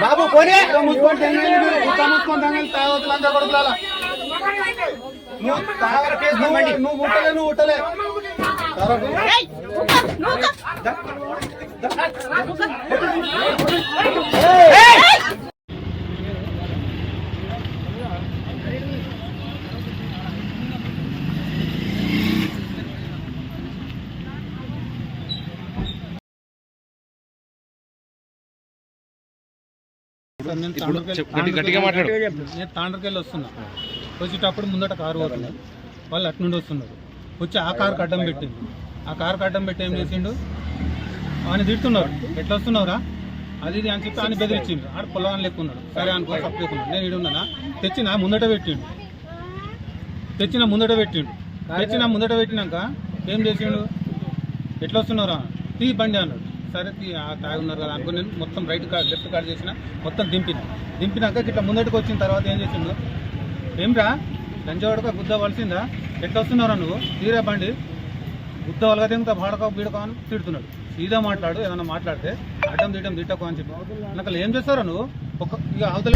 బాబు పోనీ మూసుకొని తాగొద్దులంతా కొడుకులాల నువ్వు ముట్టలే నేను తాండ్రకెళ్ళి వస్తున్నా. వచ్చేటప్పుడు ముందట కారు పోతుంది, వాళ్ళు అటు నుండి వస్తున్నారు. వచ్చి ఆ కారు అడ్డం పెట్టింది. ఆ కారు అడ్డం పెట్టి ఏం చేసిండు, ఆయన తిడుతున్నారు, ఎట్లా వస్తున్నావురా అది ఇది అని చెప్పి ఆయన బెదిరించిండు. ఆడ పొలం లెక్కున్నాడు. సరే అనుకో తప్పుకున్నాడు. నేను ఇడున్నానా తెచ్చిన ముందట పెట్టిండు. తెచ్చిన ముందట పెట్టినాక ఏం చేసిండు, ఎట్లా వస్తున్నారా తీ బండి అన్నాడు. సరే తాగి ఉన్నారు కదా అనుకుని నేను మొత్తం రైట్ కార్డ్ లెఫ్ట్ కార్డ్ చేసిన, మొత్తం దింపినాక ఇట్లా ముందటికి వచ్చిన తర్వాత ఏం చేసిండు, ఏమ్రా లంచవాడక గుద్ద వలసిందా, ఎట్లా వస్తున్నారా నువ్వు తీరా బండి గుద్ద వలగతే ఇంకా భాడక బీడక అని తిడుతున్నాడు. సీదా మాట్లాడు, ఏదన్నా మాట్లాడితే అడ్డం తిట్టకు అని చెప్పి నాకు ఏం చేస్తారా నువ్వు ఇక అవతల